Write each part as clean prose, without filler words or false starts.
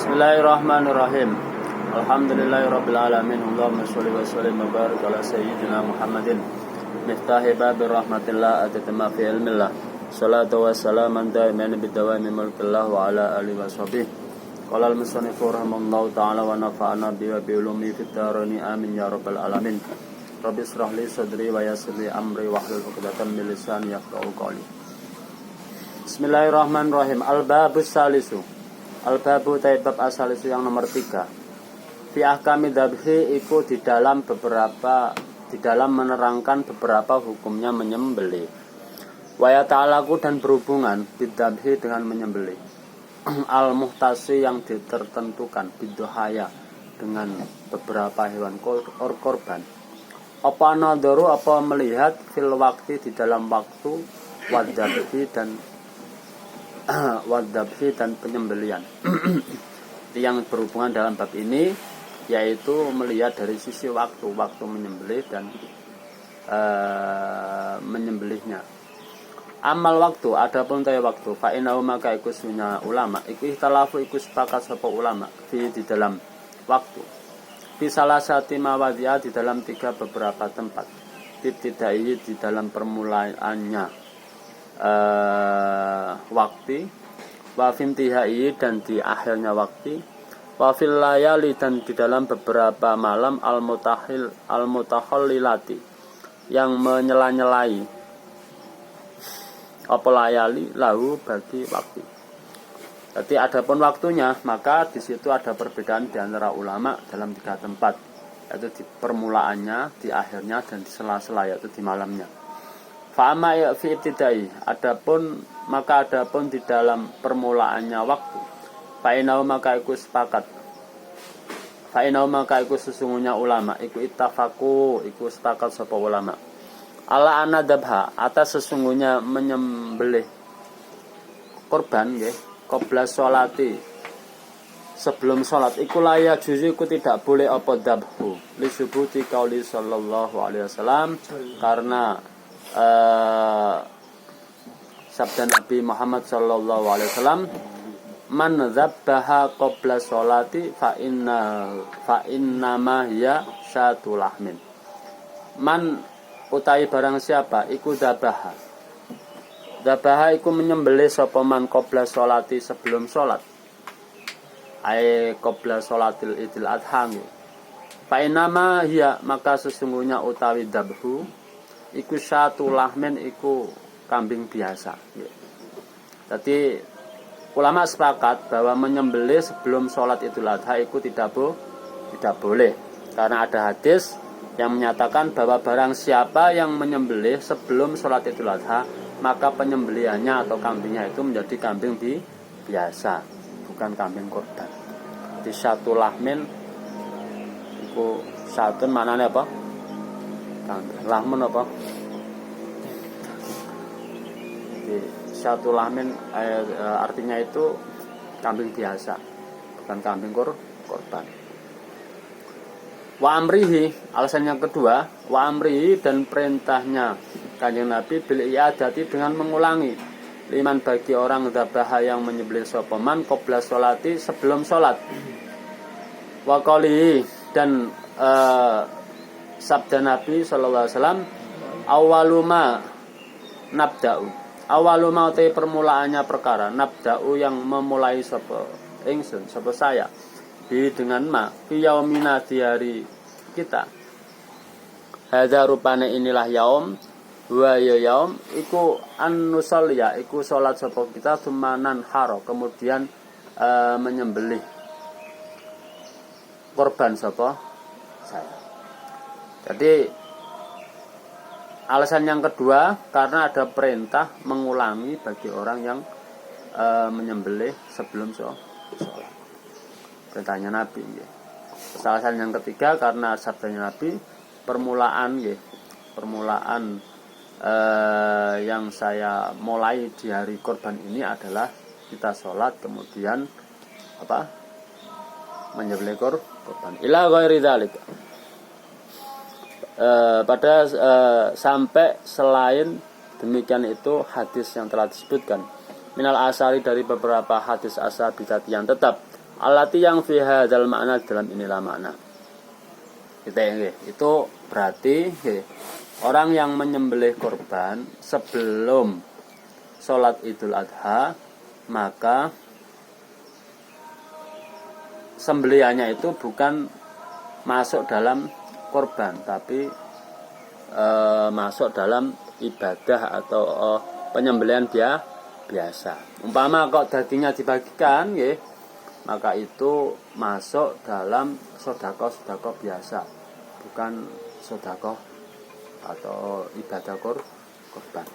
Bismillahirrahmanirrahim. Alhamdulillahirabbil alamin. Allahumma shalli wa sallim wa barik ala sayyidina Muhammadin miftahi babir rahmatillah atatama fi ilmillah. Salatu wa salaman daiman bidawami mulkillah wa ala alihi wa sahbihi. Qala al-musannifu rahimallahu ta'ala wa nafa'ana bi wa bi ulumi fid darain amin ya rabbal alamin. Rabbi israh li sadri wa yassir li amri wahlul 'uqdatam min lisani yafqahu qawli. Bismillahirrahmanirrahim. Al-babus salisu. Al-babu taibab asalisu yang nomor 3. Fi ahkami dzabhi iku di dalam menerangkan beberapa hukumnya menyembelih. Wa yata'alaku dan berhubungan bidzabhi dengan menyembelih. Al-muhtasi yang ditertentukan biduhaya dengan beberapa hewan korban. Apa nadharu apa melihat fil waktu di dalam waktu wadabhi dan penyembelian. Yang berhubungan dalam bab ini yaitu melihat dari sisi waktu menyembelih dan menyembelihnya. Amal waktu adapun tayi waktu fa innahu maka iku sunnah ulama iku ikhtalafu iku sepakat sapa ulama di dalam waktu fi salasati mawadhi'a di dalam 3 beberapa tempat ibtidai di dalam permulaannya waktu wa fintihai dan di akhirnya waktu wa fil layali dan di dalam beberapa malam al-mutahallilati yang menyela-nyelai apa layali lahu bagi waktu. Jadi adapun waktunya maka di situ ada perbedaan di antara ulama dalam 3 tempat, yaitu di permulaannya, di akhirnya dan di sela-sela yaitu di malamnya. Fa'ama ya fi ibtidai adapun di dalam permulaannya waktu fa'inau maka iku sepakat fa'inau maka iku sesungguhnya ulama iku ittafaku iku sepakat sapa ulama ala anadabha atas sesungguhnya menyembelih korban nggih qabla sholati sebelum sholat iku layak juzu iku tidak boleh apa dabhu li subuti qauli sallallahu alaihi wasallam karena sabda Nabi Muhammad sallallahu alaihi wasallam man dzabbaha qabla sholati fa inna ma hiya syatul lahmin. Man utai barang siapa iku dzabaha iku menyembelih sapa man qabla sholati sebelum sholat ai qabla sholatil idul adha fa inna ma hiya maka sesungguhnya utawi dzabhu iku satu lahmen iku kambing biasa. Jadi ulama sepakat bahwa menyembelih sebelum sholat Idul Adha itu tidak boleh karena ada hadis yang menyatakan bahwa barang siapa yang menyembelih sebelum sholat Idul Adha maka penyembelihannya atau kambingnya itu menjadi kambing biasa bukan kambing korban. Di satu lahmen iku satun maknanya apa? Lahmun apa? Satu lahmin artinya itu kambing biasa, bukan kambing korban. Wa amrihi, alasan yang kedua, wa amrihi dan perintahnya Kanjeng Nabi bil i'adati dengan mengulangi liman bagi orang dzabaha yang menyembelih sapa man qabla sholati sebelum salat. Wa qalihi dan sabda Nabi sallallahu alaihi wasallam awaluma nabda'u awaluma te permulaannya perkara nabda'u yang memulai sapa ingsun sapa saya bi dengan ma fi yaumina di hari kita hadza rupane inilah yaum wa ya yaum iku an-nusalliya iku salat sapa kita sumanan haro kemudian menyembelih korban sapa saya. Jadi alasan yang kedua karena ada perintah mengulangi bagi orang yang menyembelih sebelum sholat. Perintahnya Nabi. Ya. Alasan yang ketiga karena sabdanya Nabi permulaan yang saya mulai di hari korban ini adalah kita sholat kemudian menyembelih korban. Ila ghairi dzalik. Sampai selain demikian itu hadis yang telah disebutkan minal asari dari beberapa hadis asar bidat yang tetap Allati yang fi hadzal makna, dalam inilah makna. Itu berarti orang yang menyembelih korban sebelum sholat Idul Adha, maka sembelihannya itu bukan masuk dalam korban, tapi masuk dalam ibadah atau penyembelihan biasa. Umpama kok dagingnya dibagikan, maka itu masuk dalam sedekah biasa, bukan sedekah atau ibadah korban.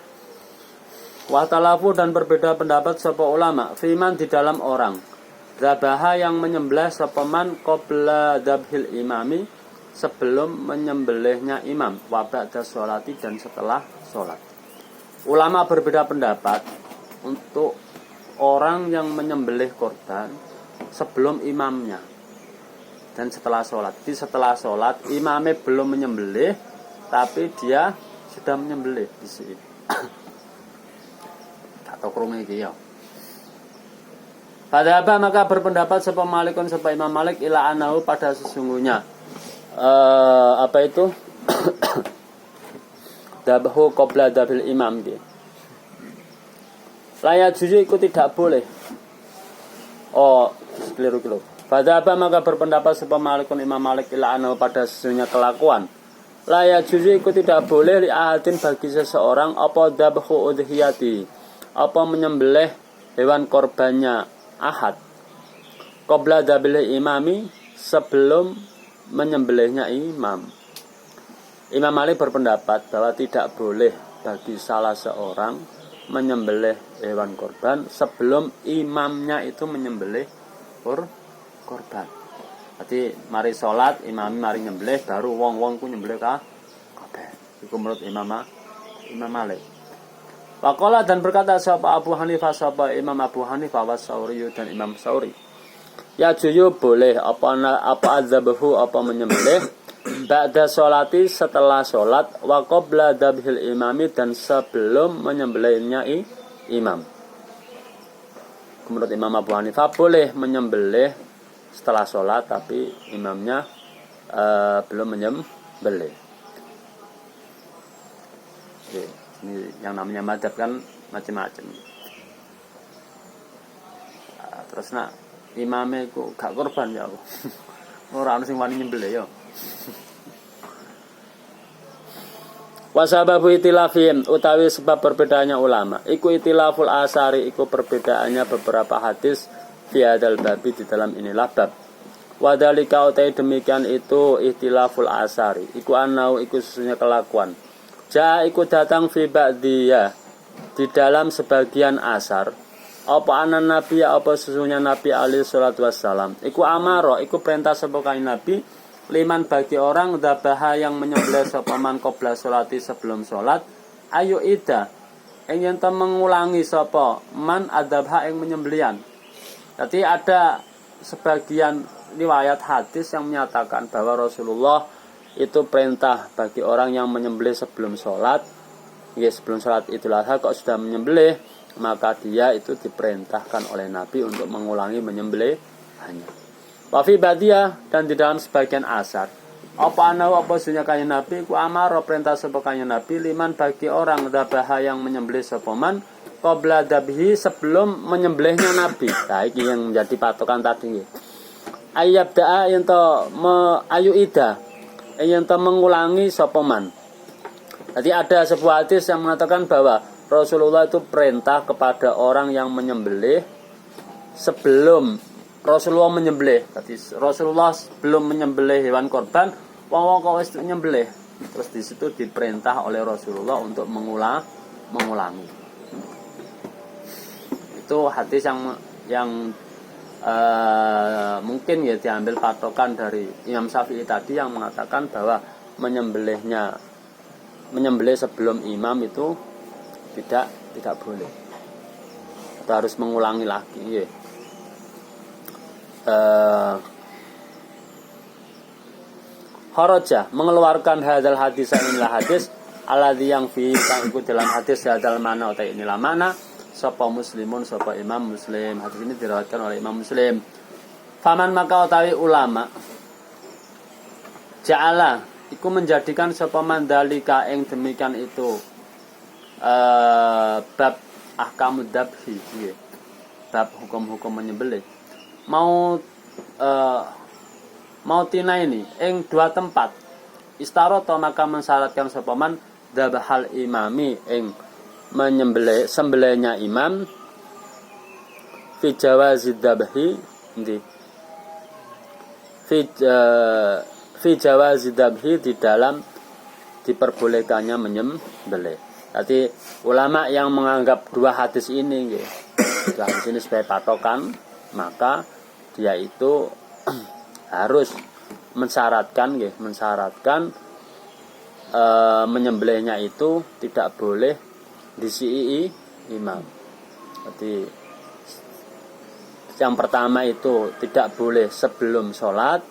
Wa talafu, dan berbeda pendapat sapa ulama fiman di dalam orang dzabaha yang menyembelih sapa man qabla dzabhil imami, sebelum menyembelihnya imam, wa ba'da sholati, dan setelah sholat. Ulama berbeda pendapat untuk orang yang menyembelih korban sebelum imamnya dan setelah sholat. Jadi setelah sholat imamnya belum menyembelih, tapi dia sudah menyembelih di sini. Atau krungu iki ya. Pada apa maka berpendapat sapa Malikun, sapa Imam Malik, ila anahu, pada sesungguhnya apa itu dabahu qabla dabil imam dia. Layak jujur itu tidak boleh. Keliru. Pada apa maka berpendapat sapa Malikun, Imam Malik, ila anahu, pada sesungguhnya kelakuan layak jujur itu tidak boleh li ahadin, bagi seseorang, apa dabahu udhiyati, apa menyembelih hewan korbannya ahad qabla dabil imami, sebelum menyembelihnya imam. Imam Malik berpendapat bahwa tidak boleh bagi salah seorang menyembelih hewan korban sebelum imamnya itu menyembelih korban. Jadi mari sholat, imam mari nyembelih, baru wong ku nyembelih kabeh. Itu menurut Imam Malik. Waqala, dan berkata sapa Abu Hanifah, sapa Imam Abu Hanifah, wa Sauri, dan Imam Sauri, ya juyu boleh apa azabahu, apa menyembelih ba'da sholati, setelah sholat, wa qabla dzabhil imami, dan sebelum menyembelihnya imam. Menurut Imam Abu Hanifah boleh menyembelih setelah sholat, tapi imamnya belum menyembelih. Ini yang namanya madzhab kan macam-macam. Terus nak imamnya kok gak korban ya. Ora ono sing wani nyembelih ya. Wasababu itilafihim, utawi sebab perbedaannya ulama, iku itilaful asari, iku perbedaannya beberapa hadis fi hadzal babi, di dalam inilah bab. Wadhalika, utai demikian itu itilaful asari, iku anau, iku sesungguhnya kelakuan. Ja iku datang fi ba'diyah, di dalam sebagian asar, apa anan nabi, apa sesungguhnya Nabi alaihi salatu wassalam, iku amaro, iku perintah sapa Nabi, liman, bagi orang dzabaha yang menyembelih sapa man qabla sholati, sebelum sholat, ayu ida, ingin mengulangi sapa man adzabha, yang menyembelihan. Jadi ada sebagian riwayat hadis yang menyatakan bahwa Rasulullah itu perintah bagi orang yang menyembelih sebelum sholat, sebelum sholat Idul Adha kok sudah menyembelih, maka dia itu diperintahkan oleh Nabi untuk mengulangi menyembelih hanya. Wafi badia, dan di dalam sebagian asar, apa anau, apa sunya kaya Nabi, ku amaro, perintah sebekanya Nabi, liman, bagi orang dzabaha yang menyembelih sepoman qabla dzabhi, sebelum menyembelihnya Nabi. Nah, ini yang menjadi patokan tadi. Ayyabda'a, yang to ayu ida, yang to mengulangi sepoman. Jadi ada sebuah hadis yang mengatakan bahwa Rasulullah itu perintah kepada orang yang menyembelih sebelum Rasulullah menyembelih. Tadi Rasulullah belum menyembelih hewan korban, wong kok wis nyembelih. Terus di situ diperintah oleh Rasulullah untuk mengulangi. Itu hadis yang mungkin ya diambil patokan dari Imam Syafi'i tadi, yang mengatakan bahwa menyembelih sebelum imam itu tidak boleh. Kita harus mengulangi lagi, ya. Kharaja, mengeluarkan hadal hadis, inilah hadis alladzi yang fi, ikut dalam hadis hadal mana, atau inilah mana, sapa muslimun, sapa Imam Muslim. Hadis ini diriwayatkan oleh Imam Muslim. Faman maka utawi ulama ja'ala iku menjadikan sapa mandalika ing demikian itu bab ahkamud dzabhi nggih. Bab hukum-hukum menyembelih. Mau tina ini ing dua tempat istarata maka mensyaratkan sapa man dzabhal imami ing menyembelih sembelihnya imam fi jawazid dzabhi ndi fi jawazid dzabhi di dalam diperbolehkannya menyembelih. Jadi ulama yang menganggap dua hadis ini nggih, dua hadis ini sebagai patokan, maka dia itu harus mensyaratkan menyembelihnya itu tidak boleh disii imam. Jadi yang pertama itu tidak boleh sebelum sholat,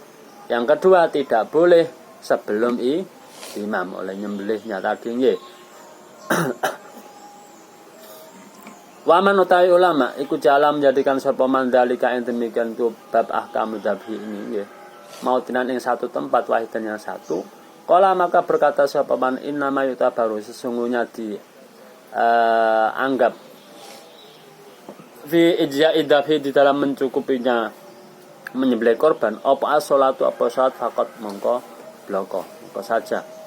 yang kedua tidak boleh sebelum imam oleh nyembelihnya tadi nggih. Waman utawi ulama iku jala menjadikan sapa mandalika yang demikian itu bab ahkamud dzabhi ini nggih. Mau tinan ing satu tempat wahidan yang satu. Qala maka berkata sapa man innama yutabaru sesungguhnya anggap fi ijza'i dzabhi di dalam mencukupinya menyembelih korban apa as-sholatu apa salat faqat mongko bloko saja.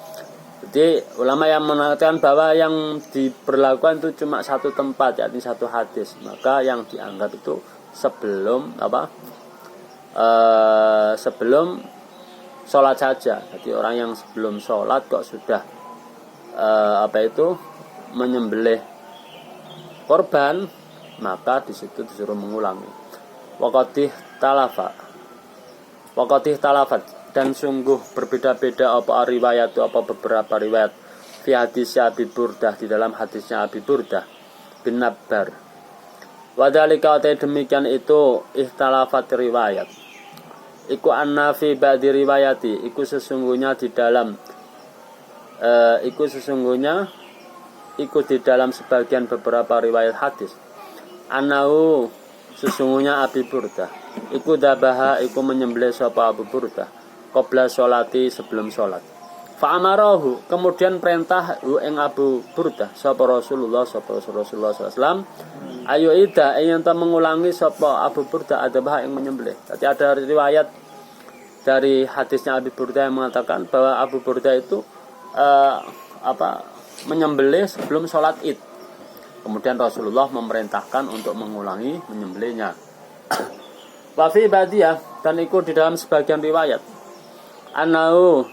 Jadi ulama yang mengatakan bahwa yang diberlakukan itu cuma satu tempat, yakni satu hadis, maka yang dianggap itu sebelum sebelum sholat saja. Jadi orang yang sebelum sholat kok sudah menyembelih korban, maka di situ disuruh mengulangi. Waqatih talafat dan sungguh berbeda-beda apa riwayat apa beberapa riwayat fi hadis Abi Burdah di dalam hadisnya Abi Burdah bin Nabbar. Wadhalika demikian itu ihtalafat riwayat. Iku anna fi ba'di riwayati iku sesungguhnya di dalam sebagian beberapa riwayat hadis. Annahu sesungguhnya Abi Burdah iku dabaha iku menyembelih sapa Abu Burdah qabla sholati sebelum sholat. Fa'amarahu kemudian perintah ing Abu Burdah sapa Rasulullah SAW ayo ida yang mengulangi sapa Abu Burdah adabah yang menyembelih. Jadi ada riwayat dari hadisnya Abu Burdah yang mengatakan bahwa Abu Burdah itu menyembelih sebelum sholat Id. Kemudian Rasulullah memerintahkan untuk mengulangi menyembelihnya. Wa fi badiyah dan ikut di dalam sebagian riwayat Anau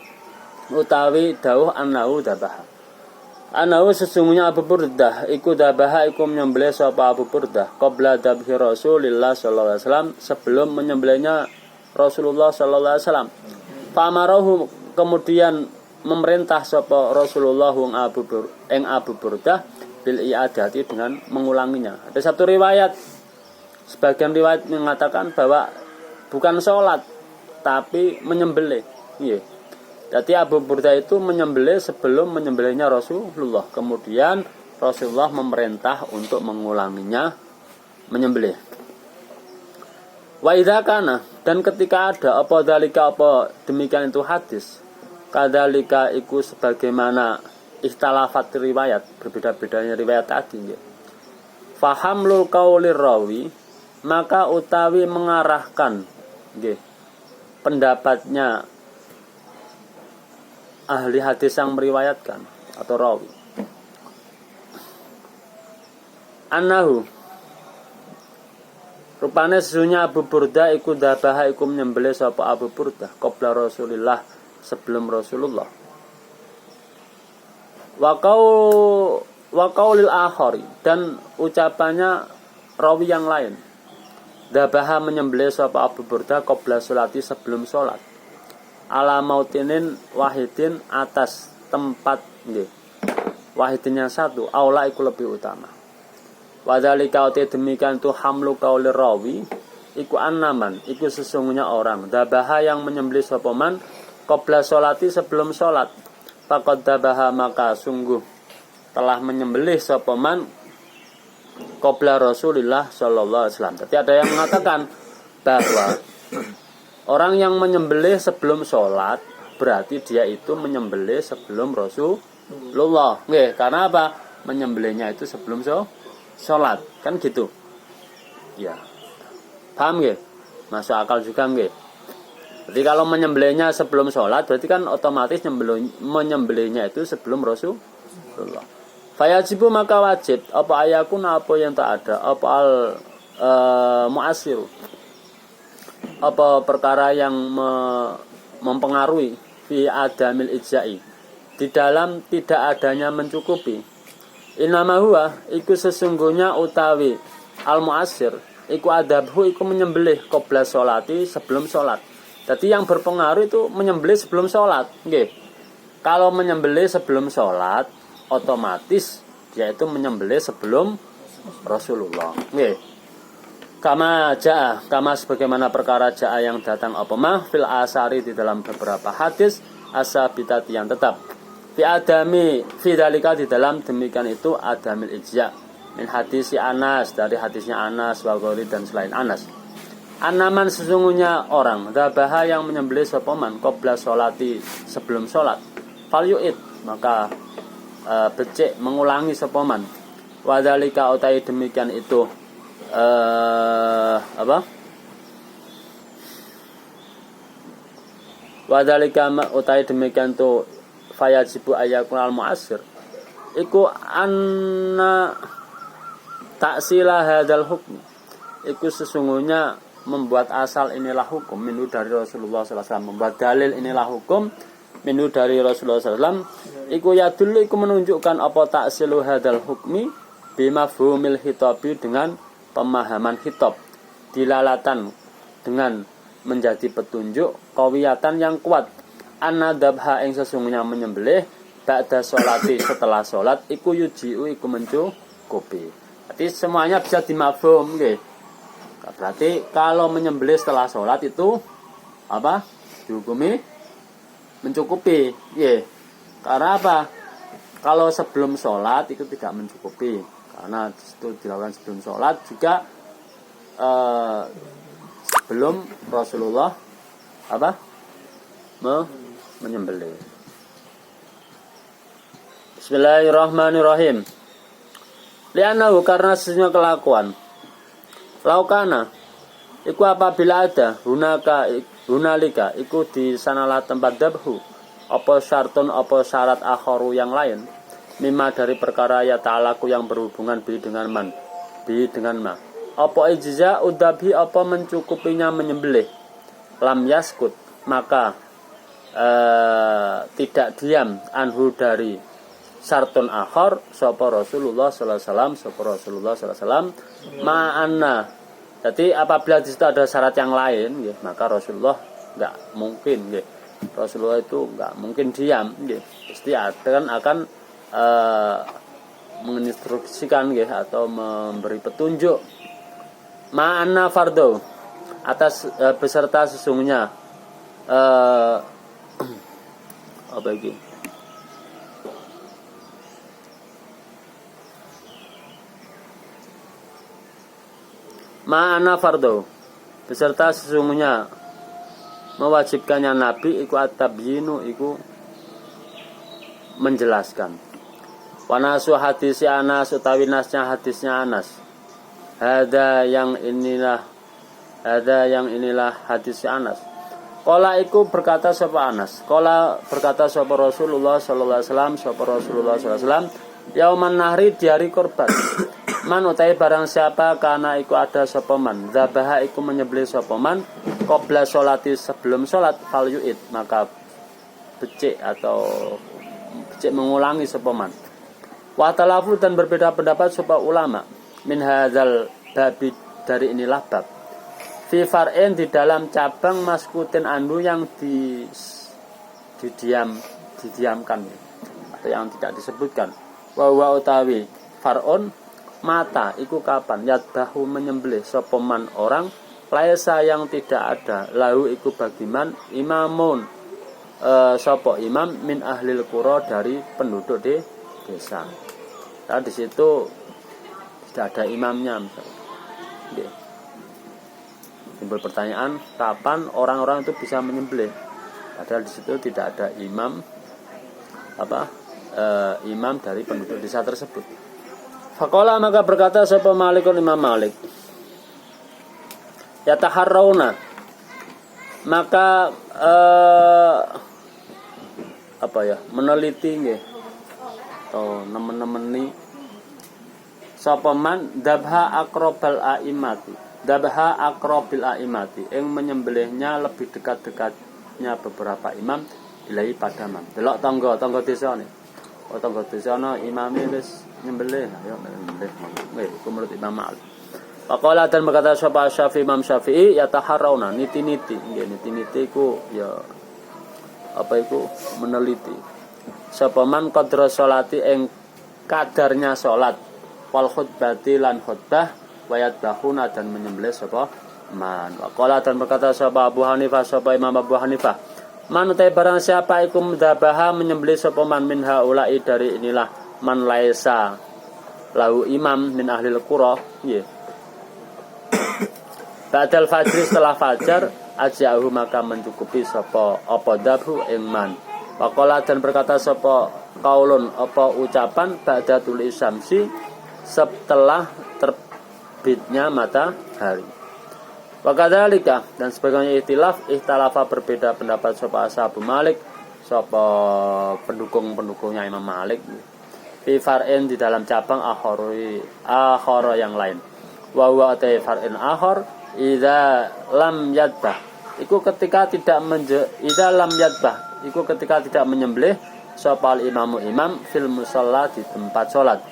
utawi dawuh anau dabaha. Anau sesungguhnya Abu Burdah iku dabaha iku menyembelih sapa Abu Burdah qabla dabhi Rasulillah sallallahu alaihi wasallam sebelum menyembelihnya Rasulullah sallallahu alaihi wasallam. Famarahu kemudian memerintah sapa Rasulullah Abu Burdah bil i'adati dengan mengulanginya. Ada satu riwayat, sebagian riwayat mengatakan bahwa bukan sholat tapi menyembelih. Iya. Jadi Abu Burdah itu menyembelih sebelum menyembelihnya Rasulullah. Kemudian Rasulullah memerintah untuk mengulanginya menyembelih. Wa idza kana dan ketika ada apa dalika apa demikian itu hadis. Kadzalika iku sebagaimana ikhtilafat riwayat, berbeda-bedanya riwayat tadi ya. Fahamlul qaulir rawi maka utawi mengarahkan nggih pendapatnya ahli hadis yang meriwayatkan atau rawi. Annahu rupane sesungguhnya Abu Burdah iku dabaha iku menyembelih sapa Abu Burdah qabla Rasulillah sebelum Rasulullah. Wa qaulil akhari dan ucapannya rawi yang lain. Dabaha menyembelih sapa Abu Burdah qabla sholati sebelum sholat. Ala mautinin wahidin atas tempat nggih. Wahidin yang satu, aula iku lebih utama. Wadzalika demikian tu hamlu qaulir rawi iku annaman iku sesungguhnya orang dabaha yang menyembelih sapa man qabla sholati sebelum sholat. Faqad dabaha maka sungguh telah menyembelih sapa man qabla Rasulillah sallallahu alaihi wasallam. Jadi ada yang mengatakan bahwa Orang yang menyembelih sebelum sholat berarti dia itu menyembelih sebelum Rasulullah. Nggih, karena apa? Menyembelihnya itu sebelum sholat, kan gitu. Ya. Paham nggih? Masuk akal juga nggih? Jadi kalau menyembelihnya sebelum sholat berarti kan otomatis menyembelihnya itu sebelum Rasulullah. Fayajibu maka wajib apa ayakun apa yang tak ada apa al mu'asiru apa perkara yang mempengaruhi fi adamil ijza'i di dalam tidak adanya mencukupi. Inama huwa iku sesungguhnya utawi al mu'asir iku adabhu iku menyembelih qabla sholati sebelum sholat. Jadi yang berpengaruh itu menyembelih sebelum sholat. Nggih. Kalau menyembelih sebelum sholat otomatis dia itu menyembelih sebelum Rasulullah. Nggih. Kama sebagaimana perkara jaa yang datang apa mah fil asari di dalam beberapa hadis asabitati yang tetap. Fi dalika di dalam demikian itu adamil ijza min hadisi Anas dari hadisnya Anas wa ghairi dan selain Anas. Anaman sesungguhnya orang dzabaha yang menyembelih sopoman qabla sholati sebelum sholat fal yu'id maka becik mengulangi sopoman wa dzalika utai demikian itu wadhalika utai demikian tu fayajibu ayakun al mu'asir iku anna taksila hadal hukm iku sesungguhnya membuat asal inilah hukum minu dari Rasulullah SAW, membuat dalil inilah hukum minu dari Rasulullah SAW iku yadullu iku menunjukkan apa taksilu hadal hukmi bimafhumil hitabi dengan pemahaman khitab dilalatan dengan menjadi petunjuk qawiyatan yang kuat annadabha yang sesungguhnya menyembelih ba'da sholati setelah sholat iku yuji'u iku mencukupi. Jadi semuanya bisa dimafhum nggih. Berarti kalau menyembelih setelah sholat itu apa? Dihukumi mencukupi. Nggih. Karena apa? Kalau sebelum sholat itu tidak mencukupi. Karena itu dilakukan sebelum sholat juga sebelum Rasulullah menyembelih. Bismillahirrahmanirrahim. Li'annahu karena sesungguhnya kelakuan laukana iku apabila ada hunalika iku di sanalah tempat dabhu apa syartun apa syarat akharu yang lain mimma dari perkara ya ta'alaku yang berhubungan bi dengan ma apa ijza udabhi apa mencukupinya menyembelih lam yaskut maka tidak diam anhu dari syartun akhar sapa Rasulullah sallallahu alaihi wasallam ma'anna. Jadi apabila di situ ada syarat yang lain ya, maka Rasulullah enggak mungkin ya. Rasulullah itu enggak mungkin diam ya. Pasti akan menginstruksikan ya atau memberi petunjuk ma'anna fardu atas beserta sesungguhnya apa iki ma'ana fardu beserta sesungguhnya mewajibkannya Nabi iku at-tabyinu iku menjelaskan wa nasu hadisi Anas utawi nasnya hadisnya Anas ada yang inilah hadisnya Anas qala iku berkata sapa Anas qala berkata sapa Rasulullah sallallahu alaihi wasallam sapa Rasulullah sallallahu alaihi wasallam yauman nahri di hari kurban man utai barang siapa karena iku ada sapa man zabaha iku menyembelih sapa man qabla sholati sebelum sholat fal yu'id maka becik mengulangi sapa man wa talafu dan berbeda pendapat sapa ulama min hadzal babi dari inilah bab fi far'in di dalam cabang maskutin andu yang didiamkan atau yang tidak disebutkan wa utawi far'un mata iku kapan yadbahu menyembelih sapa man orang laisa yang tidak ada lahu iku bagiman imamun sapa imam min ahlil qura dari penduduk di desa. Nah di situ tidak ada imamnya misalnya. Timbul pertanyaan, kapan orang-orang itu bisa menyembelih? Padahal di situ tidak ada imam imam dari penduduk desa tersebut. Faqala, maka berkata sapa Malikun Imam Malik, yataharrauna, maka meneliti nggih atau nemen-nemeni sapa man dabha aqrabal aimati, dabha aqrabil aimati, yang menyembelihnya lebih dekat-dekatnya beberapa imam ilahi pada man. Delok tangga desa nih. Tangga desa ana imame wis nyembelih, ya nyembelih. Nggih, iku menurut Imam Malik. Faqala, dan berkata sapa Imam Syafi'i, yataharrauna, niti-niti. Nggih, niti-niti iku ya meneliti. Sapa man qadra sholati, ing kadarnya salat, wal khutbati lan khutbah, wayat bahuna, dan menyembelih sapa man. Waqala, dan berkata sapa Abu Hanifah, sapa Imam Abu Hanifah, man utai barang siapa iku mudzabaha, menyembelih sapa man min haula'i, dari inilah man laisa lahu imam min ahlil qura, nggih. Ba'dal fajr, setelah fajar, ajahu, maka mencukupi sapa apa dabhu ing man. Waqala, dan berkata sapa qaulun, apa ucapan, ba'da tuli syamsi, setelah terbitnya matahari. Wakadzalika, dan sebagainya ikhtalafa berbeda pendapat sapa ashabu Malik, sapa pendukung-pendukungnya Imam Malik, fi far'in, di dalam cabang akhara yang lain. Wa huwa far'in akhar idza lam yadbah, iku ketika tidak tidak menyembelih sapa imamu imam fil musalla, di tempat salat.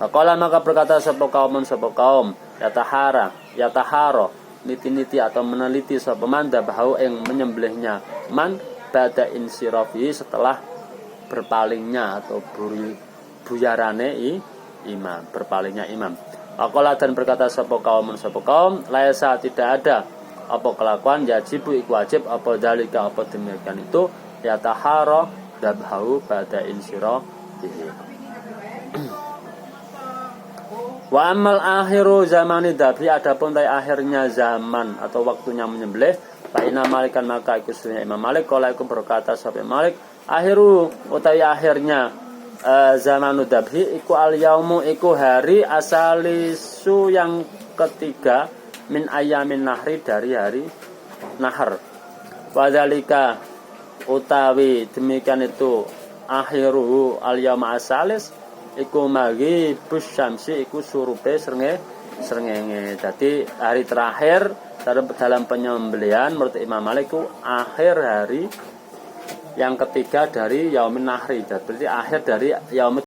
Faqala, maka berkata sapa kaum yatahara, niti-niti atau meneliti sapa man dabahu, yang menyembelihnya man ba'da insirafi, setelah berpalingnya atau buyarane imam, berpalingnya imam. Faqala, dan berkata sapa kaum laisa, tidak ada apa kelakuan yajibu iku wajib apa dalika, apa demikian itu, yatahara dabahu ba'da insirafi. Wa amal akhiru zamani dabhi, adapun dari akhirnya zaman atau waktunya menyembelih, fa inna Malikan, maka iku sunnya Imam Malik, kala iku berkata sampai Malik, akhiru utai akhirnya zamanu dabhi iku al yaumu, iku hari asalisu yang ketiga, min ayamin nahri, dari hari nahar. Wadzalika, utawi demikian itu akhiru al yaum asalis iku magi bus syamsi, iku surupe srengenge. Jadi hari terakhir dalam penyembelihan menurut Imam Malik itu akhir hari yang ketiga dari yaumin nahri. Berarti akhir dari yaumid